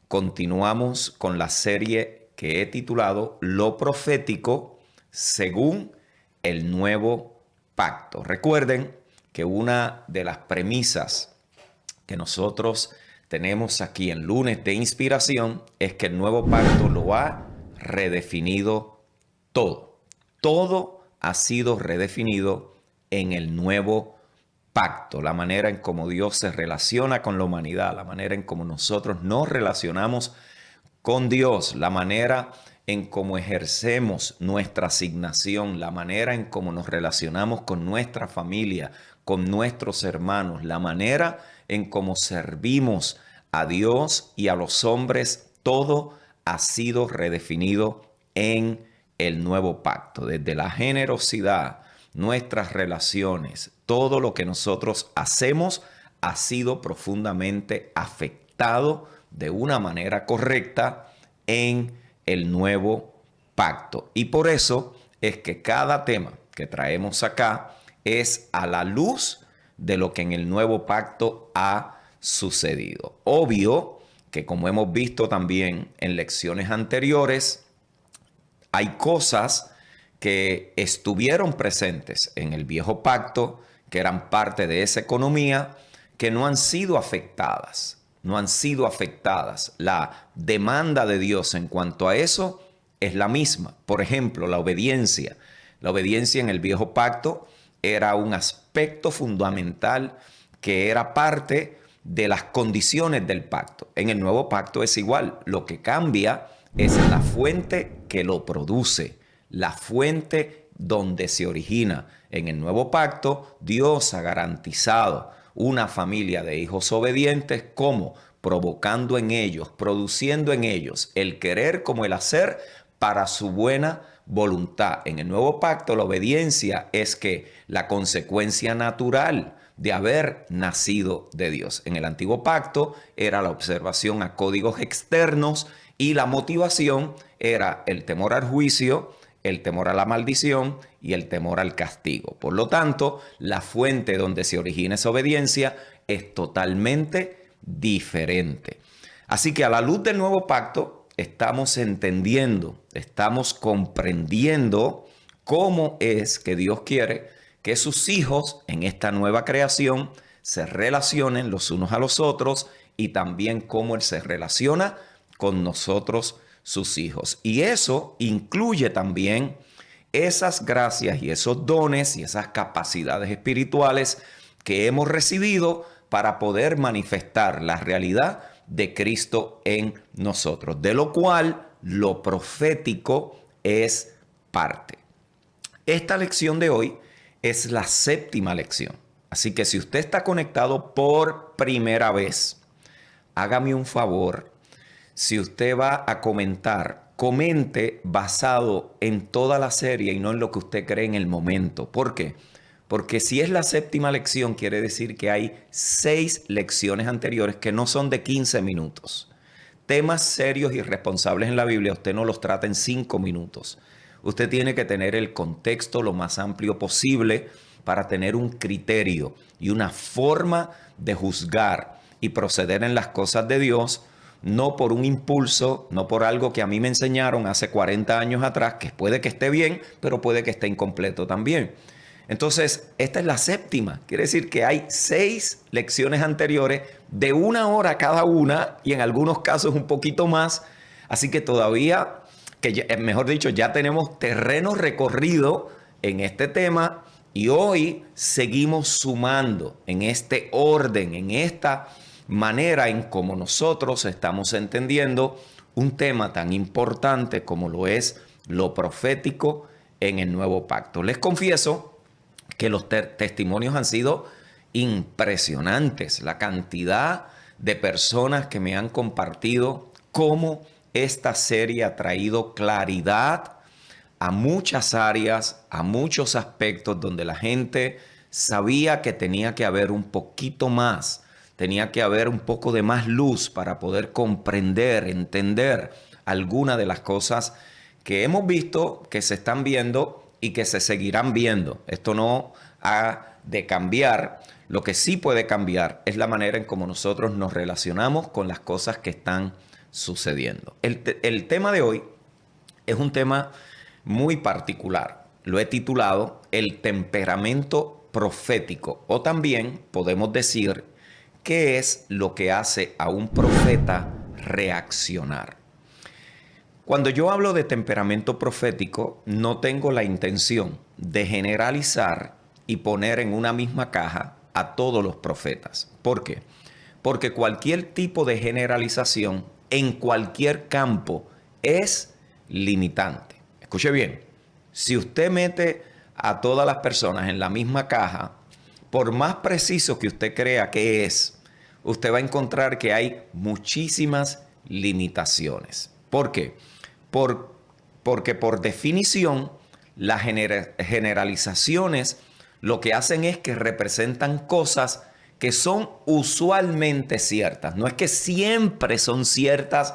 continuamos con la serie que he titulado Lo profético según el nuevo pacto. Recuerden que una de las premisas que nosotros tenemos aquí en Lunes de Inspiración es que el nuevo pacto lo ha redefinido todo. Todo ha sido redefinido en el nuevo pacto, la manera en cómo Dios se relaciona con la humanidad, la manera en cómo nosotros nos relacionamos con Dios, la manera en cómo ejercemos nuestra asignación, la manera en cómo nos relacionamos con nuestra familia, con nuestros hermanos, la manera en cómo servimos a Dios y a los hombres, todo ha sido redefinido en el nuevo pacto, desde la generosidad, nuestras relaciones, todo lo que nosotros hacemos ha sido profundamente afectado de una manera correcta en el nuevo pacto. Y por eso es que cada tema que traemos acá es a la luz de lo que en el nuevo pacto ha sucedido. Obvio que, como hemos visto también en lecciones anteriores, hay cosas que estuvieron presentes en el viejo pacto, que eran parte de esa economía, que no han sido afectadas. No han sido afectadas. La demanda de Dios en cuanto a eso es la misma. Por ejemplo, la obediencia. La obediencia en el viejo pacto era un aspecto fundamental que era parte de las condiciones del pacto. En el nuevo pacto es igual. Lo que cambia es la fuente que lo produce, la fuente donde se origina. En el nuevo pacto, Dios ha garantizado una familia de hijos obedientes, como provocando en ellos, produciendo en ellos el querer como el hacer para su buena voluntad. En el nuevo pacto, la obediencia es que la consecuencia natural de haber nacido de Dios. En el antiguo pacto era la observación a códigos externos y la motivación era el temor al juicio, el temor a la maldición y el temor al castigo. Por lo tanto, la fuente donde se origina esa obediencia es totalmente diferente. Así que a la luz del nuevo pacto estamos entendiendo, estamos comprendiendo cómo es que Dios quiere que sus hijos en esta nueva creación se relacionen los unos a los otros, y también cómo Él se relaciona con nosotros, sus hijos. Y eso incluye también esas gracias y esos dones y esas capacidades espirituales que hemos recibido para poder manifestar la realidad de Cristo en nosotros, de lo cual lo profético es parte. Esta lección de hoy es la séptima lección. Así que si usted está conectado por primera vez, hágame un favor. Si usted va a comentar, comente basado en toda la serie y no en lo que usted cree en el momento. ¿Por qué? Porque si es la séptima lección, quiere decir que hay 6 lecciones anteriores que no son de 15 minutos. Temas serios y responsables en la Biblia, usted no los trata en 5 minutos. Usted tiene que tener el contexto lo más amplio posible para tener un criterio y una forma de juzgar y proceder en las cosas de Dios, no por un impulso, no por algo que a mí me enseñaron hace 40 años atrás, que puede que esté bien, pero puede que esté incompleto también. Entonces, esta es la séptima. Quiere decir que hay 6 lecciones anteriores de 1 hora cada una, y en algunos casos un poquito más. Así que todavía, mejor dicho, ya tenemos terreno recorrido en este tema, y hoy seguimos sumando en este orden, en esta manera en cómo nosotros estamos entendiendo un tema tan importante como lo es lo profético en el nuevo pacto. Les confieso que los testimonios han sido impresionantes, la cantidad de personas que me han compartido cómo esta serie ha traído claridad a muchas áreas, a muchos aspectos donde la gente sabía que tenía que haber un poquito más, tenía que haber un poco de más luz para poder comprender, entender algunas de las cosas que hemos visto, que se están viendo y que se seguirán viendo. Esto no ha de cambiar. Lo que sí puede cambiar es la manera en cómo nosotros nos relacionamos con las cosas que están sucediendo. El tema de hoy es un tema muy particular. Lo he titulado El temperamento profético, o también podemos decir qué es lo que hace a un profeta reaccionar. Cuando yo hablo de temperamento profético, no tengo la intención de generalizar y poner en una misma caja a todos los profetas. ¿Por qué? Porque cualquier tipo de generalización en cualquier campo es limitante. Escuche bien, si usted mete a todas las personas en la misma caja, por más preciso que usted crea que es, usted va a encontrar que hay muchísimas limitaciones. ¿Por qué? Porque por definición, las generalizaciones lo que hacen es que representan cosas que son usualmente ciertas. No es que siempre son ciertas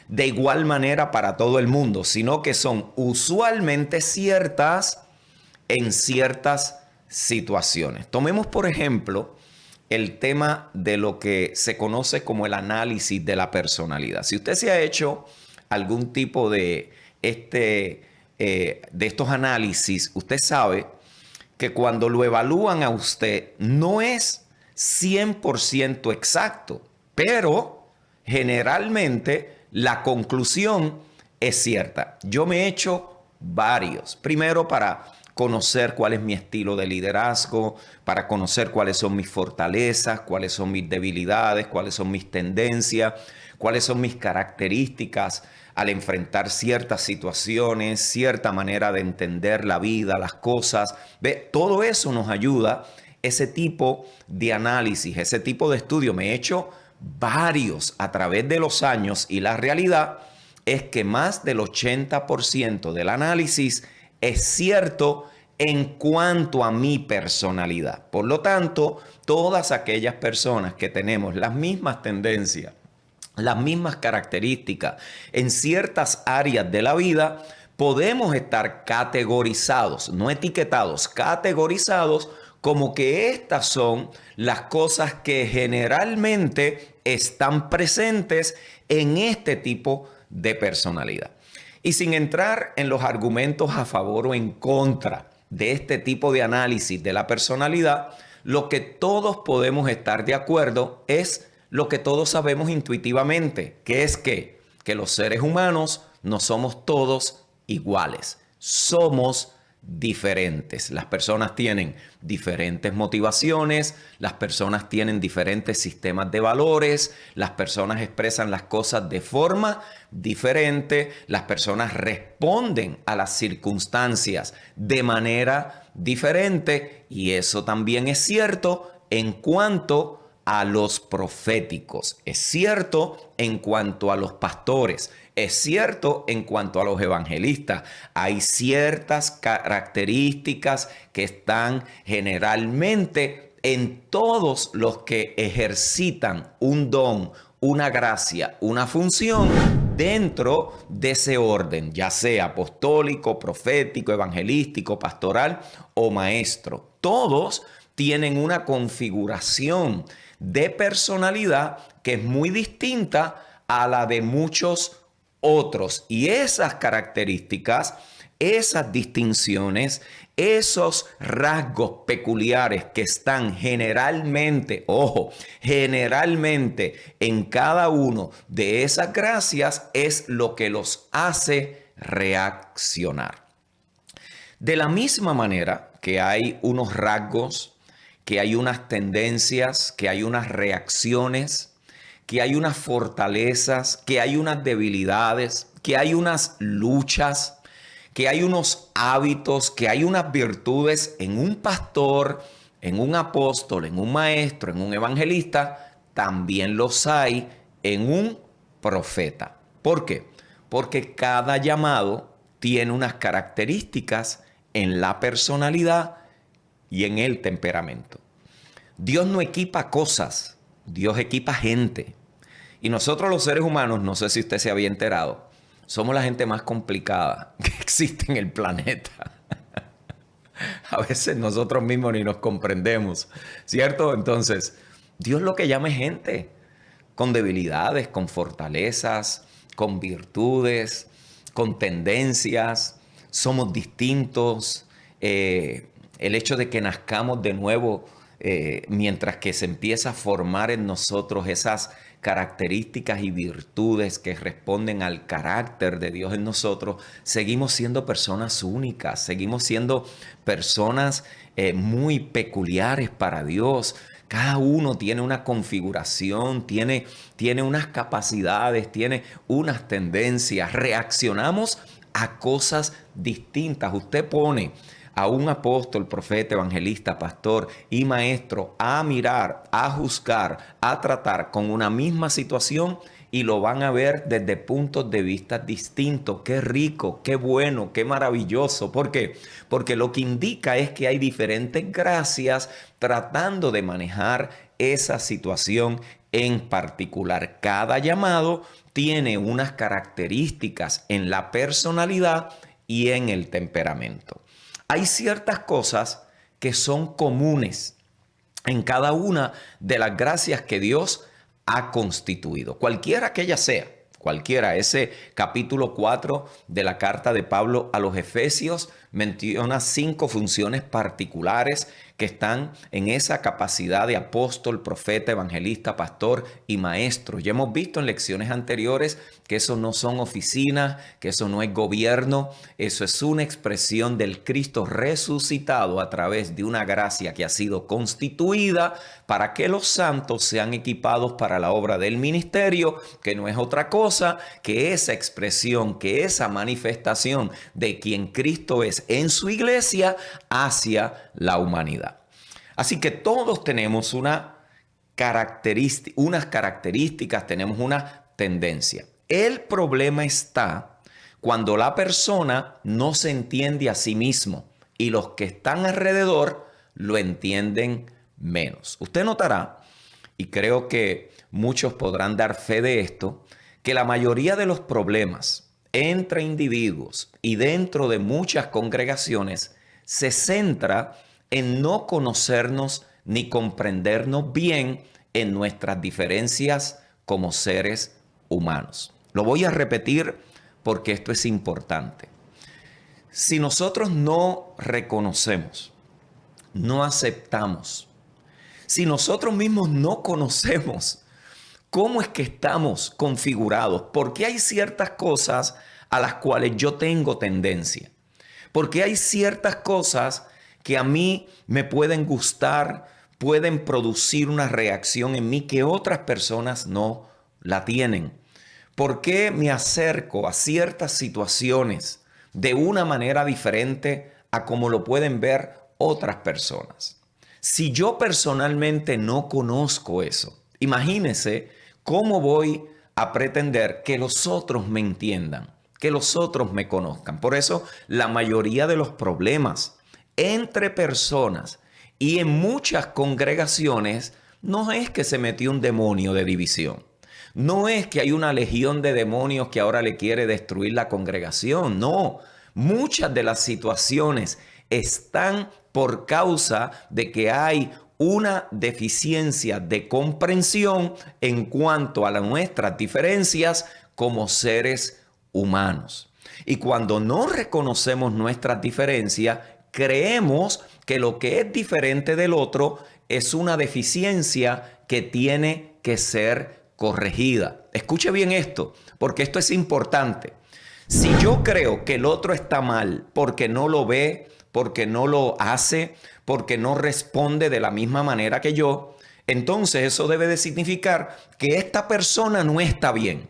de igual manera para todo el mundo, sino que son usualmente ciertas en ciertas situaciones. Tomemos, por ejemplo, el tema de lo que se conoce como el análisis de la personalidad. Si usted se ha hecho algún tipo de estos análisis, usted sabe que cuando lo evalúan a usted no es 100% exacto, pero generalmente la conclusión es cierta. Yo me he hecho varios. Primero para conocer cuál es mi estilo de liderazgo, para conocer cuáles son mis fortalezas, cuáles son mis debilidades, cuáles son mis tendencias, cuáles son mis características al enfrentar ciertas situaciones, cierta manera de entender la vida, las cosas. ¿Ve? Todo eso nos ayuda, ese tipo de análisis, ese tipo de estudio. Me he hecho varios a través de los años y la realidad es que más del 80% del análisis es cierto en cuanto a mi personalidad. Por lo tanto, todas aquellas personas que tenemos las mismas tendencias, las mismas características en ciertas áreas de la vida, podemos estar categorizados, no etiquetados, categorizados como que estas son las cosas que generalmente están presentes en este tipo de personalidad. Y sin entrar en los argumentos a favor o en contra de este tipo de análisis de la personalidad, lo que todos podemos estar de acuerdo es lo que todos sabemos intuitivamente, que es que los seres humanos no somos todos iguales, somos diferentes. Las personas tienen diferentes motivaciones, las personas tienen diferentes sistemas de valores, las personas expresan las cosas de forma diferente, las personas responden a las circunstancias de manera diferente, y eso también es cierto en cuanto a los proféticos, es cierto en cuanto a los pastores, es cierto en cuanto a los evangelistas. Hay ciertas características que están generalmente en todos los que ejercitan un don, una gracia, una función dentro de ese orden, ya sea apostólico, profético, evangelístico, pastoral o maestro. Todos tienen una configuración de personalidad que es muy distinta a la de muchos otros. Y esas características, esas distinciones, esos rasgos peculiares que están generalmente, ojo, generalmente en cada uno de esas gracias es lo que los hace reaccionar. De la misma manera que hay unos rasgos, que hay unas tendencias, que hay unas reacciones, que hay unas fortalezas, que hay unas debilidades, que hay unas luchas, que hay unos hábitos, que hay unas virtudes en un pastor, en un apóstol, en un maestro, en un evangelista, también los hay en un profeta. ¿Por qué? Porque cada llamado tiene unas características en la personalidad y en el temperamento. Dios no equipa cosas, Dios equipa gente. Y nosotros los seres humanos, no sé si usted se había enterado, somos la gente más complicada que existe en el planeta. A veces nosotros mismos ni nos comprendemos, ¿cierto? Entonces, Dios lo que llama es gente. con debilidades, con fortalezas, con virtudes, con tendencias. Somos distintos. El hecho de que nazcamos de nuevo, mientras que se empieza a formar en nosotros esas características y virtudes que responden al carácter de Dios en nosotros, seguimos siendo personas únicas, seguimos siendo personas muy peculiares para Dios. Cada uno tiene una configuración, tiene unas capacidades, tiene unas tendencias. Reaccionamos a cosas distintas. Usted pone a un apóstol, profeta, evangelista, pastor y maestro a mirar, a juzgar, a tratar con una misma situación y lo van a ver desde puntos de vista distintos. Qué rico, qué bueno, qué maravilloso. ¿Por qué? Porque lo que indica es que hay diferentes gracias tratando de manejar esa situación en particular. Cada llamado tiene unas características en la personalidad y en el temperamento. Hay ciertas cosas que son comunes en cada una de las gracias que Dios ha constituido, cualquiera que ella sea, cualquiera. Ese capítulo 4 de la carta de Pablo a los Efesios menciona 5 funciones particulares que están en esa capacidad de apóstol, profeta, evangelista, pastor y maestro. Ya hemos visto en lecciones anteriores que eso no son oficinas, que eso no es gobierno, eso es una expresión del Cristo resucitado a través de una gracia que ha sido constituida para que los santos sean equipados para la obra del ministerio, que no es otra cosa que esa expresión, que esa manifestación de quien Cristo es en su iglesia hacia la humanidad. Así que todos tenemos unas características, tenemos una tendencia. El problema está cuando la persona no se entiende a sí mismo y los que están alrededor lo entienden menos. Usted notará, y creo que muchos podrán dar fe de esto, que la mayoría de los problemas entre individuos y dentro de muchas congregaciones se centra en no conocernos ni comprendernos bien en nuestras diferencias como seres humanos. Lo voy a repetir porque esto es importante. Si nosotros no reconocemos, no aceptamos, si nosotros mismos no conocemos cómo es que estamos configurados, por qué hay ciertas cosas a las cuales yo tengo tendencia, por qué hay ciertas cosas que a mí me pueden gustar, pueden producir una reacción en mí que otras personas no la tienen. ¿Por qué me acerco a ciertas situaciones de una manera diferente a como lo pueden ver otras personas? Si yo personalmente no conozco eso, imagínese cómo voy a pretender que los otros me entiendan, que los otros me conozcan. Por eso la mayoría de los problemas entre personas y en muchas congregaciones no es que se metió un demonio de división. No es que hay una legión de demonios que ahora le quiere destruir la congregación. No, muchas de las situaciones están por causa de que hay una deficiencia de comprensión en cuanto a nuestras diferencias como seres humanos. Y cuando no reconocemos nuestras diferencias, creemos que lo que es diferente del otro es una deficiencia que tiene que ser corregida. Escuche bien esto, porque esto es importante. Si yo creo que el otro está mal porque no lo ve, porque no lo hace, porque no responde de la misma manera que yo, entonces eso debe de significar que esta persona no está bien,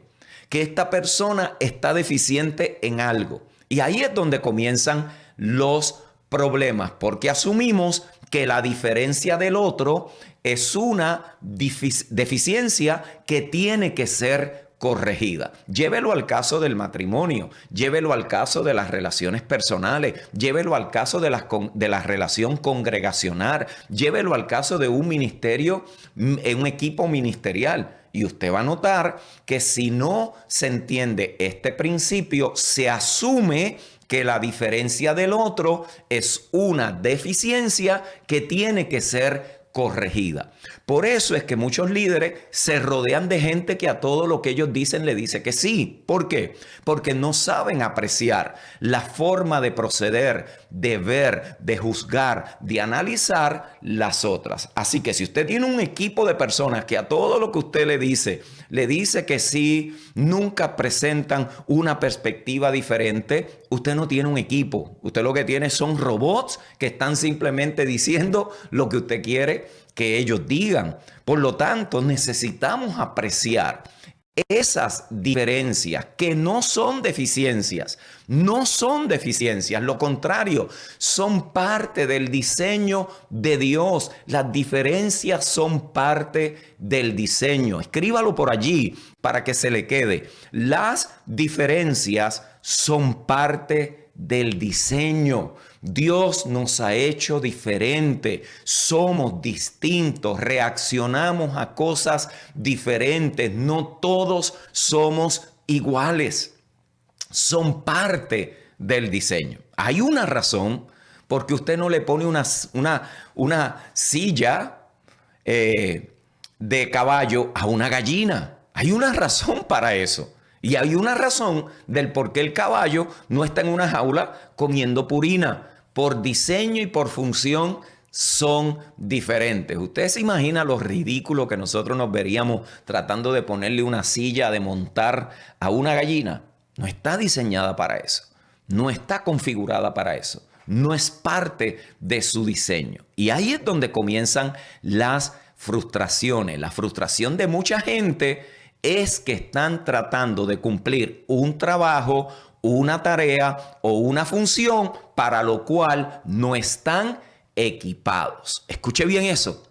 que esta persona está deficiente en algo. Y ahí es donde comienzan los problemas, porque asumimos que la diferencia del otro es una deficiencia que tiene que ser corregida. Llévelo al caso del matrimonio, llévelo al caso de las relaciones personales, llévelo al caso de la relación congregacional, llévelo al caso de un ministerio, en un equipo ministerial. Y usted va a notar que si no se entiende este principio, se asume que la diferencia del otro es una deficiencia que tiene que ser corregida. Por eso es que muchos líderes se rodean de gente que a todo lo que ellos dicen le dice que sí. ¿Por qué? Porque no saben apreciar la forma de proceder, de ver, de juzgar, de analizar las otras. Así que si usted tiene un equipo de personas que a todo lo que usted le dice que sí, nunca presentan una perspectiva diferente, usted no tiene un equipo. Usted lo que tiene son robots que están simplemente diciendo lo que usted quiere que ellos digan. Por lo tanto, necesitamos apreciar esas diferencias que no son deficiencias, lo contrario, son parte del diseño de Dios. Las diferencias son parte del diseño. Escríbalo por allí para que se le quede. Las diferencias son parte del diseño. Dios nos ha hecho diferente, somos distintos, reaccionamos a cosas diferentes, no todos somos iguales, son parte del diseño. Hay una razón porque usted no le pone una silla de caballo a una gallina. Hay una razón para eso. Y hay una razón del por qué el caballo no está en una jaula comiendo purina. Por diseño y por función son diferentes. Usted se imagina lo ridículo que nosotros nos veríamos tratando de ponerle una silla de montar a una gallina. No está diseñada para eso. No está configurada para eso. No es parte de su diseño. Y ahí es donde comienzan las frustraciones. La frustración de mucha gente es que están tratando de cumplir un trabajo, una tarea o una función para lo cual no están equipados. Escuche bien eso.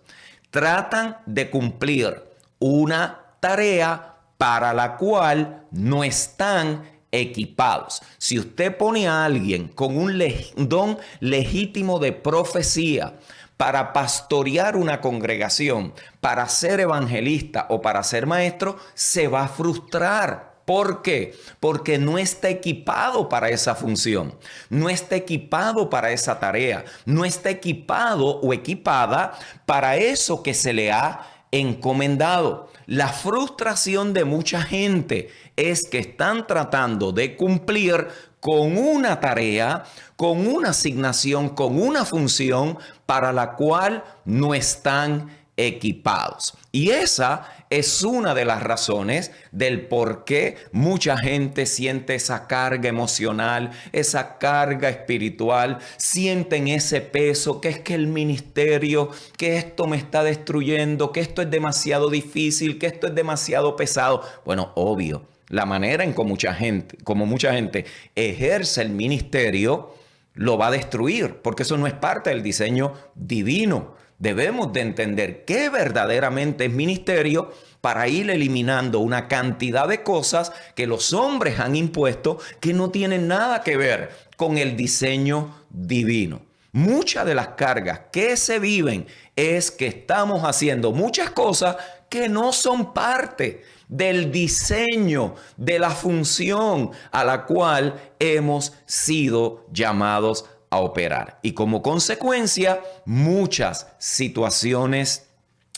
Tratan de cumplir una tarea para la cual no están equipados. Si usted pone a alguien con un don legítimo de profecía para pastorear una congregación, para ser evangelista o para ser maestro, se va a frustrar. ¿Por qué? Porque no está equipado para esa función, no está equipado para esa tarea, no está equipado o equipada para eso que se le ha encomendado. La frustración de mucha gente es que están tratando de cumplir con una tarea, con una asignación, con una función para la cual no están equipados. Y esa es una de las razones del por qué mucha gente siente esa carga emocional, esa carga espiritual, sienten ese peso, que es que el ministerio, que esto me está destruyendo, que esto es demasiado difícil, que esto es demasiado pesado. Bueno, obvio, la manera en que mucha gente ejerce el ministerio lo va a destruir, porque eso no es parte del diseño divino. Debemos de entender qué verdaderamente es ministerio para ir eliminando una cantidad de cosas que los hombres han impuesto que no tienen nada que ver con el diseño divino. Muchas de las cargas que se viven es que estamos haciendo muchas cosas que no son parte del diseño, de la función a la cual hemos sido llamados a operar. Y como consecuencia, muchas situaciones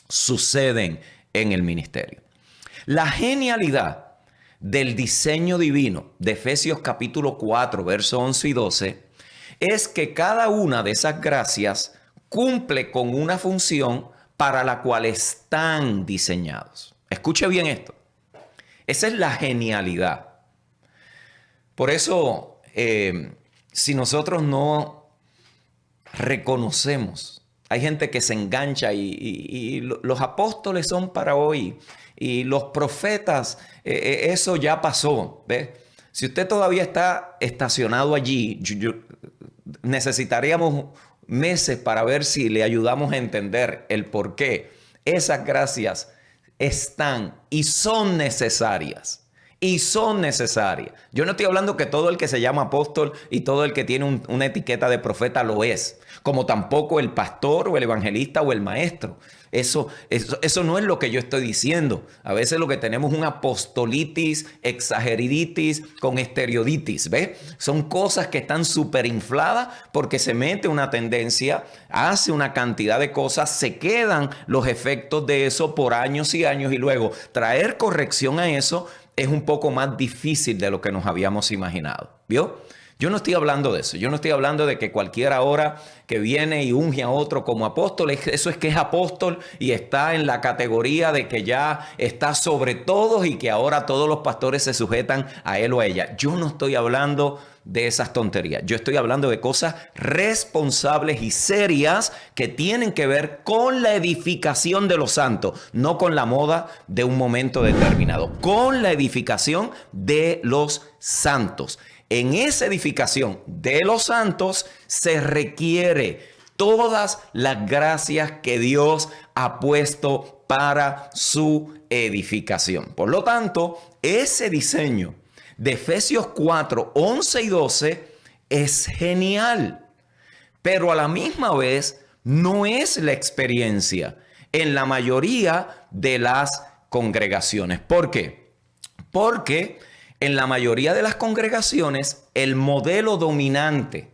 suceden en el ministerio. La genialidad del diseño divino de Efesios capítulo 4, versos 11 y 12, es que cada una de esas gracias cumple con una función para la cual están diseñados. Escuche bien esto. Esa es la genialidad. Por eso, si nosotros no reconocemos, hay gente que se engancha y los apóstoles son para hoy y los profetas, eso ya pasó. ¿Ves? Si usted todavía está estacionado allí, necesitaríamos meses para ver si le ayudamos a entender el por qué esas gracias están y son necesarias. y son necesarias. Yo no estoy hablando que todo el que se llama apóstol y todo el que tiene una etiqueta de profeta lo es, como tampoco el pastor o el evangelista o el maestro. Eso no es lo que yo estoy diciendo. A veces lo que tenemos es una apostolitis, exageriditis con esteroiditis, ¿ves? Son cosas que están súper infladas porque se mete una tendencia, hace una cantidad de cosas, se quedan los efectos de eso por años y años y luego traer corrección a eso es un poco más difícil de lo que nos habíamos imaginado, ¿vio? Yo no estoy hablando de eso. Yo no estoy hablando de que cualquiera ahora que viene y unge a otro como apóstol, eso es que es apóstol y está en la categoría de que ya está sobre todos y que ahora todos los pastores se sujetan a él o a ella. Yo no estoy hablando de esas tonterías. Yo estoy hablando de cosas responsables y serias que tienen que ver con la edificación de los santos, no con la moda de un momento determinado, con la edificación de los santos. En esa edificación de los santos se requiere todas las gracias que Dios ha puesto para su edificación. Por lo tanto, ese diseño de Efesios 4, 11 y 12 es genial, pero a la misma vez no es la experiencia en la mayoría de las congregaciones. ¿Por qué? Porque en la mayoría de las congregaciones, el modelo dominante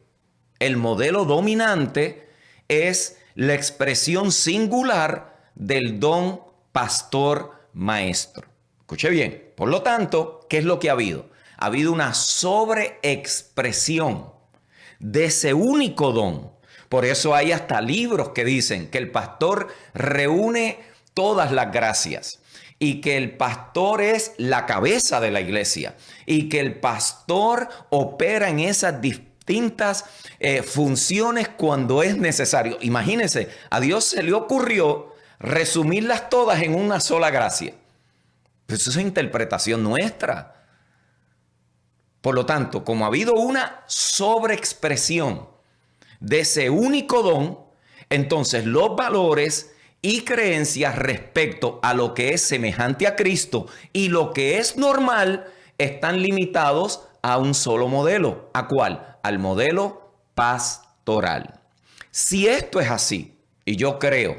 es la expresión singular del don pastor maestro. Escuche bien. Por lo tanto, ¿qué es lo que ha habido? Ha habido una sobreexpresión de ese único don. Por eso hay hasta libros que dicen que el pastor reúne todas las gracias, y que el pastor es la cabeza de la iglesia y que el pastor opera en esas distintas funciones cuando es necesario. Imagínense, a Dios se le ocurrió resumirlas todas en una sola gracia. Pues eso es interpretación nuestra. Por lo tanto, como ha habido una sobreexpresión de ese único don, entonces los valores y creencias respecto a lo que es semejante a Cristo y lo que es normal están limitados a un solo modelo. ¿A cuál? Al modelo pastoral. Si esto es así, y yo creo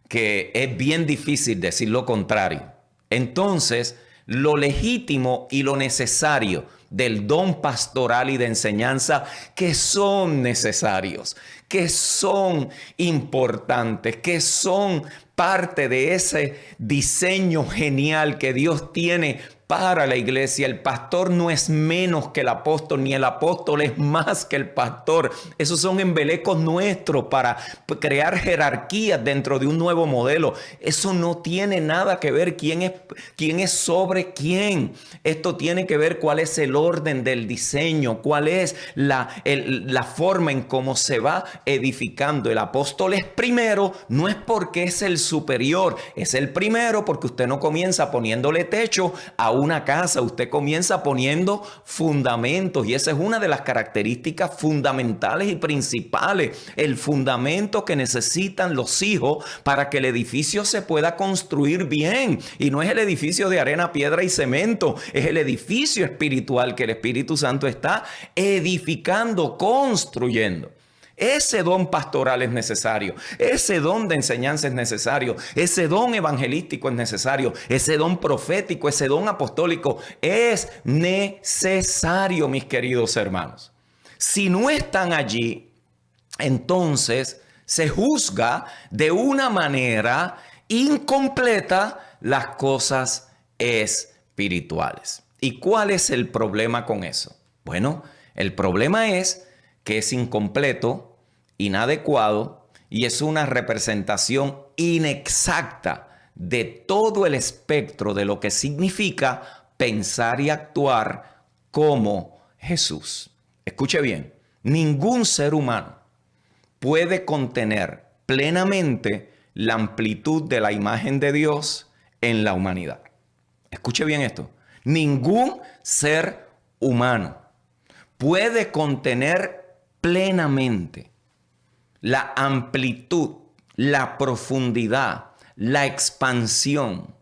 que es bien difícil decir lo contrario, entonces lo legítimo y lo necesario del don pastoral y de enseñanza, que son necesarios, que son importantes, que son parte de ese diseño genial que Dios tiene para la iglesia. El pastor no es menos que el apóstol, ni el apóstol es más que el pastor. Esos son embelecos nuestros para crear jerarquías dentro de un nuevo modelo. Eso no tiene nada que ver quién es sobre quién. Esto tiene que ver cuál es el orden del diseño, cuál es la forma en cómo se va edificando. El apóstol es primero, no es porque es el superior, es el primero porque usted no comienza poniéndole techo a una casa, usted comienza poniendo fundamentos, y esa es una de las características fundamentales y principales, el fundamento que necesitan los hijos para que el edificio se pueda construir bien. Y no es el edificio de arena, piedra y cemento, es el edificio espiritual que el Espíritu Santo está edificando, construyendo. Ese don pastoral es necesario, ese don de enseñanza es necesario, ese don evangelístico es necesario, ese don profético, ese don apostólico es necesario, mis queridos hermanos. Si no están allí, entonces se juzga de una manera incompleta las cosas espirituales. ¿Y cuál es el problema con eso? Bueno, el problema es que es incompleto, inadecuado, y es una representación inexacta de todo el espectro de lo que significa pensar y actuar como Jesús. Escuche bien, ningún ser humano puede contener plenamente la amplitud de la imagen de Dios en la humanidad. Escuche bien esto, ningún ser humano puede contener plenamente la amplitud, la profundidad, la expansión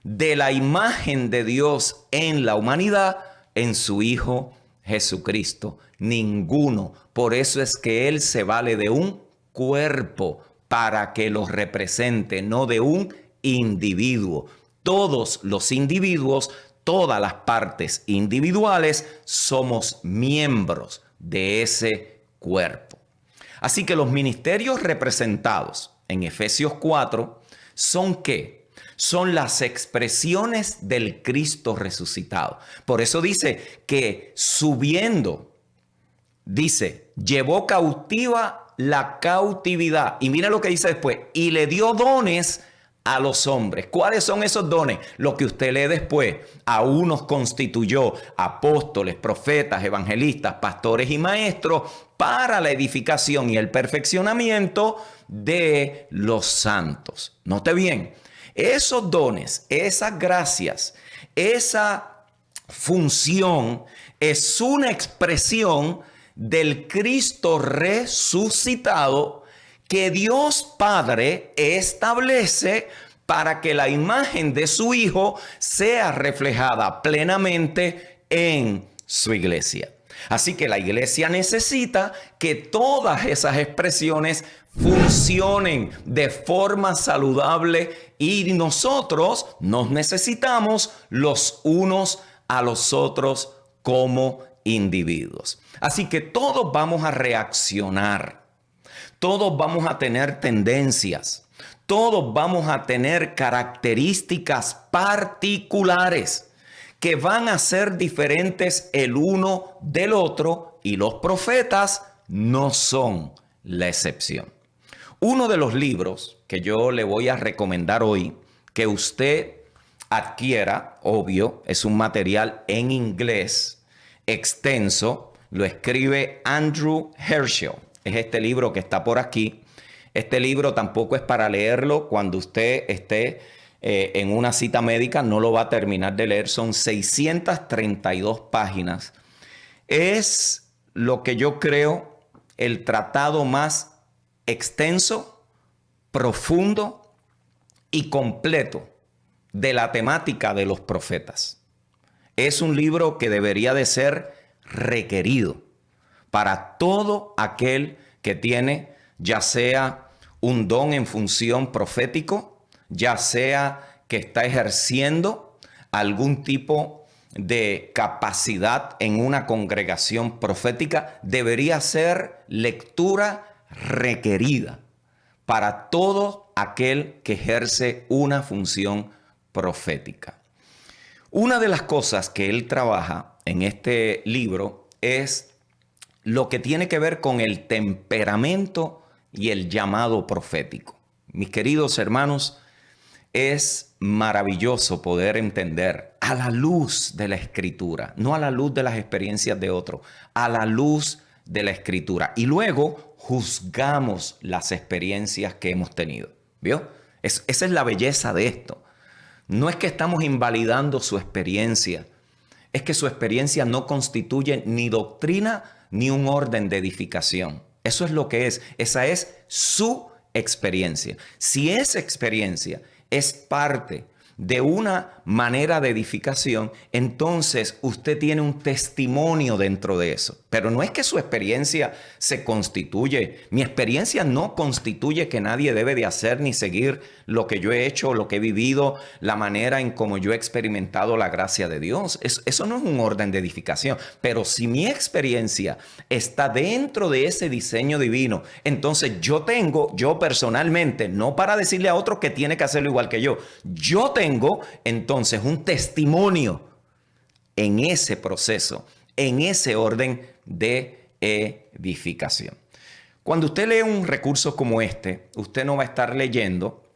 de la imagen de Dios en la humanidad en su Hijo Jesucristo. Ninguno. Por eso es que Él se vale de un cuerpo para que los represente, no de un individuo. Todos los individuos, todas las partes individuales, somos miembros de ese cuerpo. Así que los ministerios representados en Efesios 4 son ¿qué? Son las expresiones del Cristo resucitado. Por eso dice que subiendo, dice, llevó cautiva la cautividad. Y mira lo que dice después, y le dio dones a los hombres. ¿Cuáles son esos dones? Lo que usted lee después. A unos constituyó apóstoles, profetas, evangelistas, pastores y maestros para la edificación y el perfeccionamiento de los santos. Note bien, esos dones, esas gracias, esa función es una expresión del Cristo resucitado que Dios Padre establece para que la imagen de su Hijo sea reflejada plenamente en su iglesia. Así que la iglesia necesita que todas esas expresiones funcionen de forma saludable y nosotros nos necesitamos los unos a los otros como individuos. Así que todos vamos a reaccionar. Todos vamos a tener tendencias, todos vamos a tener características particulares que van a ser diferentes el uno del otro y los profetas no son la excepción. Uno de los libros que yo le voy a recomendar hoy que usted adquiera, obvio, es un material en inglés extenso, lo escribe Andrew Herschel. Es este libro que está por aquí. Este libro tampoco es para leerlo cuando usted esté en una cita médica. No lo va a terminar de leer. Son 632 páginas. Es lo que yo creo el tratado más extenso, profundo y completo de la temática de los profetas. Es un libro que debería de ser requerido para todo aquel que tiene ya sea un don en función profético, ya sea que está ejerciendo algún tipo de capacidad en una congregación profética, debería ser lectura requerida para todo aquel que ejerce una función profética. Una de las cosas que él trabaja en este libro es lo que tiene que ver con el temperamento y el llamado profético. Mis queridos hermanos, es maravilloso poder entender a la luz de la Escritura, no a la luz de las experiencias de otros, a la luz de la Escritura. Y luego juzgamos las experiencias que hemos tenido. ¿Vio? Esa es la belleza de esto. No es que estamos invalidando su experiencia, es que su experiencia no constituye ni doctrina ni un orden de edificación. Eso es lo que es. Esa es su experiencia. Si esa experiencia es parte de una manera de edificación, entonces usted tiene un testimonio dentro de eso. Pero no es que su experiencia se constituye. Mi experiencia no constituye que nadie debe de hacer ni seguir lo que yo he hecho, lo que he vivido, la manera en cómo yo he experimentado la gracia de Dios. Eso no es un orden de edificación. Pero si mi experiencia está dentro de ese diseño divino, entonces yo personalmente, no para decirle a otro que tiene que hacerlo igual que yo tengo entonces un testimonio en ese proceso, en ese orden de edificación. Cuando usted lee un recurso como este, usted no va a estar leyendo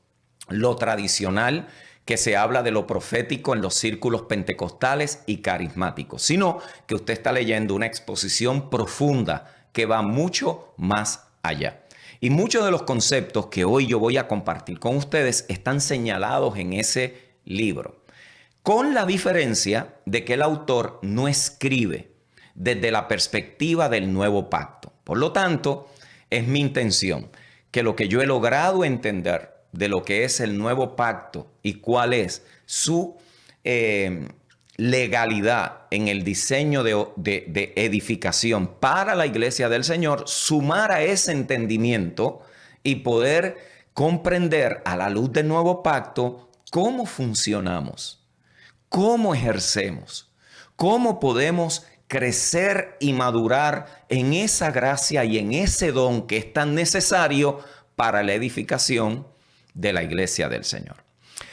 lo tradicional que se habla de lo profético en los círculos pentecostales y carismáticos, sino que usted está leyendo una exposición profunda que va mucho más allá. Y muchos de los conceptos que hoy yo voy a compartir con ustedes están señalados en ese libro, con la diferencia de que el autor no escribe desde la perspectiva del nuevo pacto. Por lo tanto, es mi intención que lo que yo he logrado entender de lo que es el nuevo pacto y cuál es su legalidad en el diseño de edificación para la iglesia del Señor, sumar a ese entendimiento y poder comprender a la luz del nuevo pacto cómo funcionamos, cómo ejercemos, cómo podemos crecer y madurar en esa gracia y en ese don que es tan necesario para la edificación de la iglesia del Señor.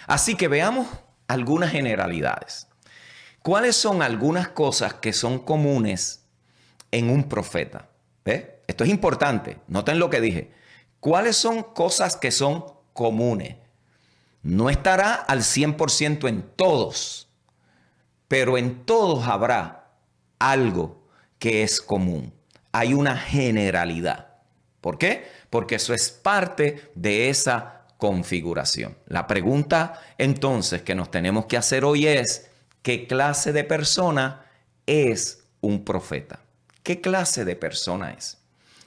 Así que veamos algunas generalidades. ¿Cuáles son algunas cosas que son comunes en un profeta? ¿Ve? Esto es importante. Noten lo que dije. ¿Cuáles son cosas que son comunes? No estará al 100% en todos, pero en todos habrá algo que es común. Hay una generalidad. ¿Por qué? Porque eso es parte de esa configuración. La pregunta entonces que nos tenemos que hacer hoy es: ¿qué clase de persona es un profeta? ¿Qué clase de persona es?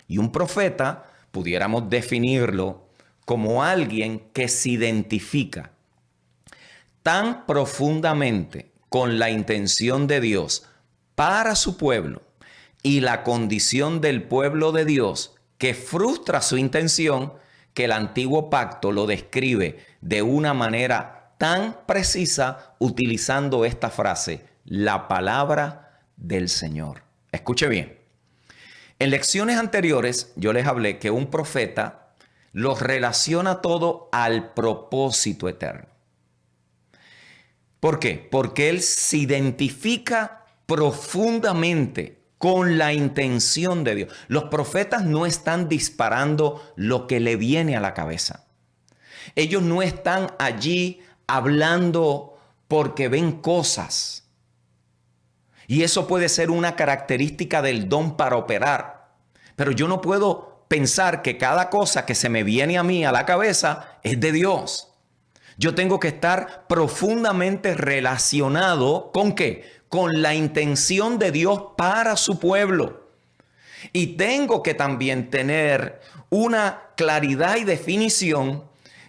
Y un profeta pudiéramos definirlo como alguien que se identifica tan profundamente con la intención de Dios para su pueblo y la condición del pueblo de Dios, que frustra su intención, que el antiguo pacto lo describe de una manera tan precisa utilizando esta frase: la palabra del Señor. Escuche bien. En lecciones anteriores yo les hablé que un profeta los relaciona todo al propósito eterno. ¿Por qué? Porque él se identifica profundamente con la intención de Dios. Los profetas no están disparando lo que le viene a la cabeza. Ellos no están allí hablando porque ven cosas. Y eso puede ser una característica del don para operar. Pero yo no puedo pensar que cada cosa que se me viene a mí a la cabeza es de Dios. Yo tengo que estar profundamente relacionado ¿con qué? Con la intención de Dios para su pueblo. Y tengo que también tener una claridad y definición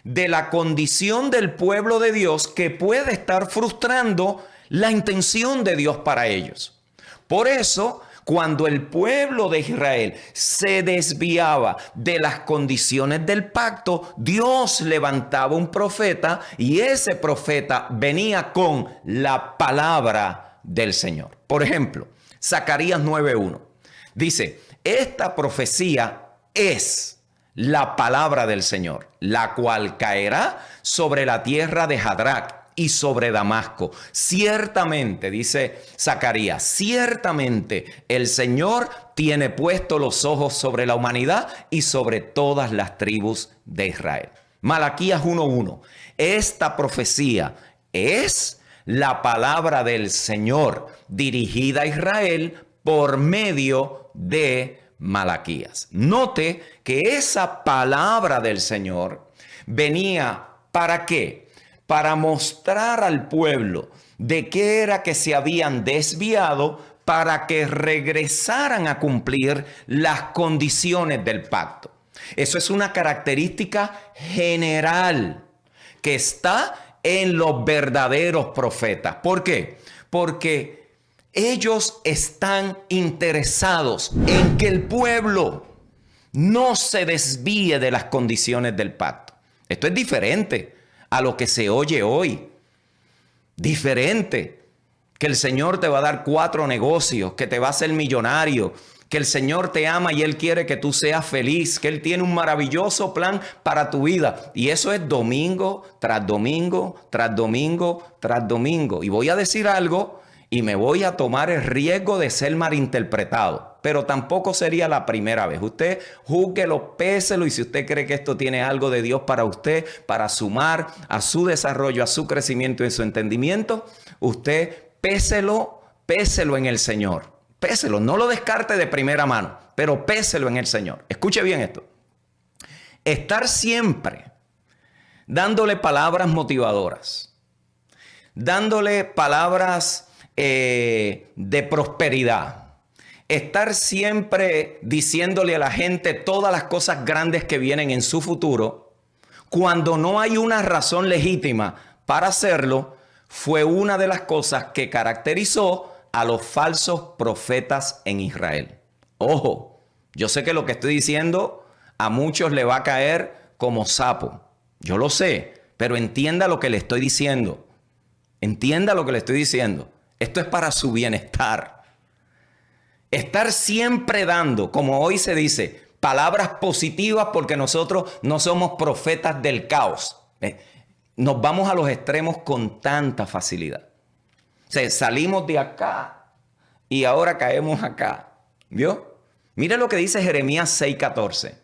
de la condición del pueblo de Dios que puede estar frustrando la intención de Dios para ellos. Por eso, cuando el pueblo de Israel se desviaba de las condiciones del pacto, Dios levantaba un profeta y ese profeta venía con la palabra del Señor. Por ejemplo, Zacarías 9:1 dice: esta profecía es la palabra del Señor, la cual caerá sobre la tierra de Hadrac y sobre Damasco. Ciertamente, dice Zacarías, ciertamente el Señor tiene puestos los ojos sobre la humanidad y sobre todas las tribus de Israel. Malaquías 1:1. Esta profecía es la palabra del Señor dirigida a Israel por medio de Malaquías. Note que esa palabra del Señor venía ¿para qué? Para mostrar al pueblo de qué era que se habían desviado para que regresaran a cumplir las condiciones del pacto. Eso es una característica general que está en los verdaderos profetas. ¿Por qué? Porque ellos están interesados en que el pueblo no se desvíe de las condiciones del pacto. Esto es diferente a lo que se oye hoy. Diferente. Que el Señor te va a dar 4 negocios, que te va a hacer millonario, que el Señor te ama y Él quiere que tú seas feliz, que Él tiene un maravilloso plan para tu vida. Y eso es domingo tras domingo, tras domingo, tras domingo. Y voy a decir algo y me voy a tomar el riesgo de ser malinterpretado, pero tampoco sería la primera vez. Usted júzguelo, péselo, y si usted cree que esto tiene algo de Dios para usted, para sumar a su desarrollo, a su crecimiento y a su entendimiento, usted péselo en el Señor. Péselo, no lo descarte de primera mano, pero péselo en el Señor. Escuche bien esto. Estar siempre dándole palabras motivadoras, dándole palabras de prosperidad, estar siempre diciéndole a la gente todas las cosas grandes que vienen en su futuro, cuando no hay una razón legítima para hacerlo, fue una de las cosas que caracterizó a los falsos profetas en Israel. Ojo, yo sé que lo que estoy diciendo a muchos le va a caer como sapo. Yo lo sé, pero entienda lo que le estoy diciendo. Entienda lo que le estoy diciendo. Esto es para su bienestar. Estar siempre dando, como hoy se dice, palabras positivas porque nosotros no somos profetas del caos. Nos vamos a los extremos con tanta facilidad. O sea, salimos de acá y ahora caemos acá. ¿Vio? Mire lo que dice Jeremías 6:14.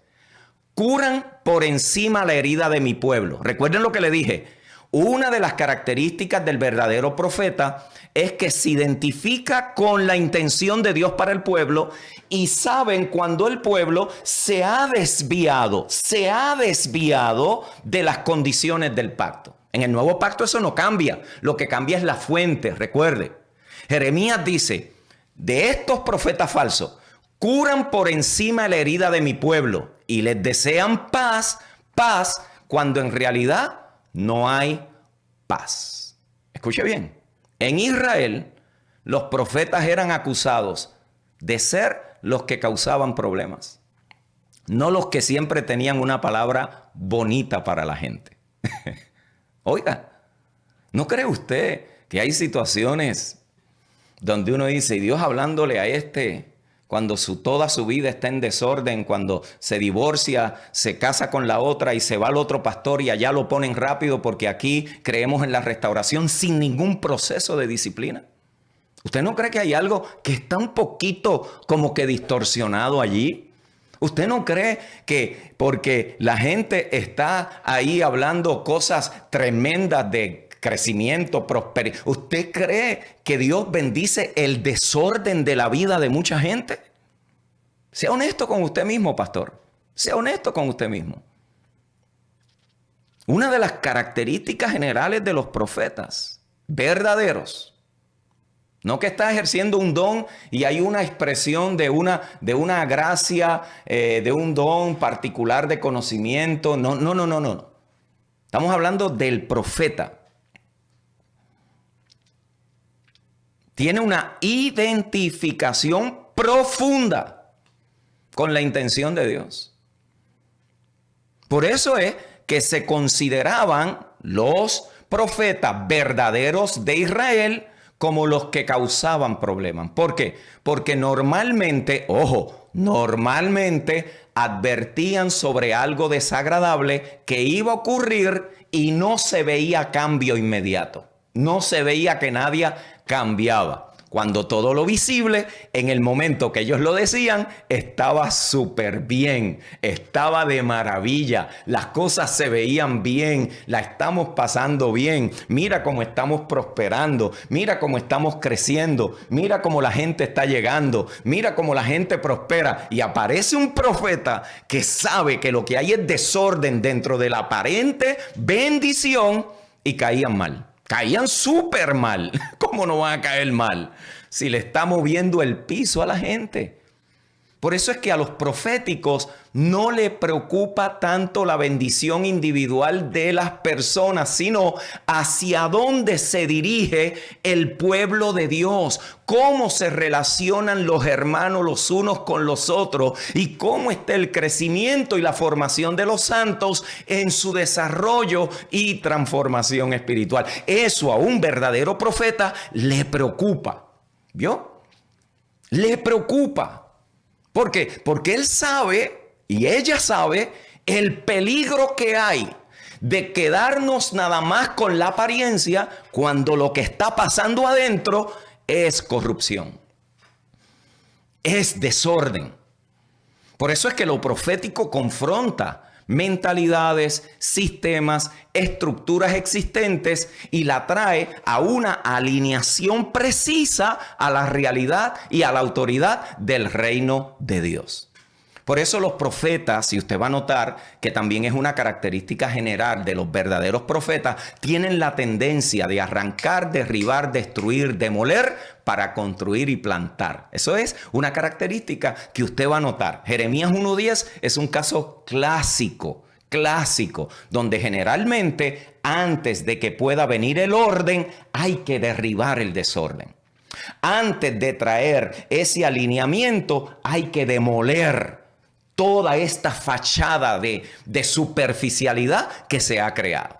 Curan por encima la herida de mi pueblo. Recuerden lo que le dije. Una de las características del verdadero profeta es que se identifica con la intención de Dios para el pueblo y saben cuando el pueblo se ha desviado de las condiciones del pacto. En el nuevo pacto eso no cambia. Lo que cambia es la fuente, recuerde. Jeremías dice, de estos profetas falsos, curan por encima la herida de mi pueblo y les desean paz, cuando en realidad no hay paz. Escuche bien. En Israel, los profetas eran acusados de ser los que causaban problemas, no los que siempre tenían una palabra bonita para la gente. Oiga, ¿no cree usted que hay situaciones donde uno dice, y Dios hablándole a cuando toda su vida está en desorden, cuando se divorcia, se casa con la otra y se va al otro pastor y allá lo ponen rápido porque aquí creemos en la restauración sin ningún proceso de disciplina? ¿Usted no cree que hay algo que está un poquito como que distorsionado allí? ¿Usted no cree que porque la gente está ahí hablando cosas tremendas de crecimiento, prosperidad, usted cree que Dios bendice el desorden de la vida de mucha gente? Sea honesto con usted mismo, pastor. Sea honesto con usted mismo. Una de las características generales de los profetas verdaderos, no que está ejerciendo un don y hay una expresión de una gracia, de un don particular de conocimiento. No. Estamos hablando del profeta. Tiene una identificación profunda con la intención de Dios. Por eso es que se consideraban los profetas verdaderos de Israel como los que causaban problemas. ¿Por qué? Porque normalmente advertían sobre algo desagradable que iba a ocurrir y no se veía cambio inmediato. No se veía que nadie cambiaba. Cuando todo lo visible, en el momento que ellos lo decían, estaba súper bien, estaba de maravilla, las cosas se veían bien, la estamos pasando bien, mira cómo estamos prosperando, mira cómo estamos creciendo, mira cómo la gente está llegando, mira cómo la gente prospera. Y aparece un profeta que sabe que lo que hay es desorden dentro de la aparente bendición y caían mal. Caían súper mal. ¿Cómo no van a caer mal si le está moviendo el piso a la gente? Por eso es que a los proféticos no le preocupa tanto la bendición individual de las personas, sino hacia dónde se dirige el pueblo de Dios, cómo se relacionan los hermanos los unos con los otros y cómo está el crecimiento y la formación de los santos en su desarrollo y transformación espiritual. Eso a un verdadero profeta le preocupa. ¿Vio? Le preocupa. ¿Por qué? Porque él sabe y ella sabe el peligro que hay de quedarnos nada más con la apariencia cuando lo que está pasando adentro es corrupción, es desorden. Por eso es que lo profético confronta mentalidades, sistemas, estructuras existentes y la trae a una alineación precisa a la realidad y a la autoridad del reino de Dios. Por eso los profetas, y usted va a notar que también es una característica general de los verdaderos profetas, tienen la tendencia de arrancar, derribar, destruir, demoler para construir y plantar. Eso es una característica que usted va a notar. Jeremías 1:10 es un caso clásico clásico, donde generalmente antes de que pueda venir el orden, hay que derribar el desorden. Antes de traer ese alineamiento, hay que demoler toda esta fachada de superficialidad que se ha creado.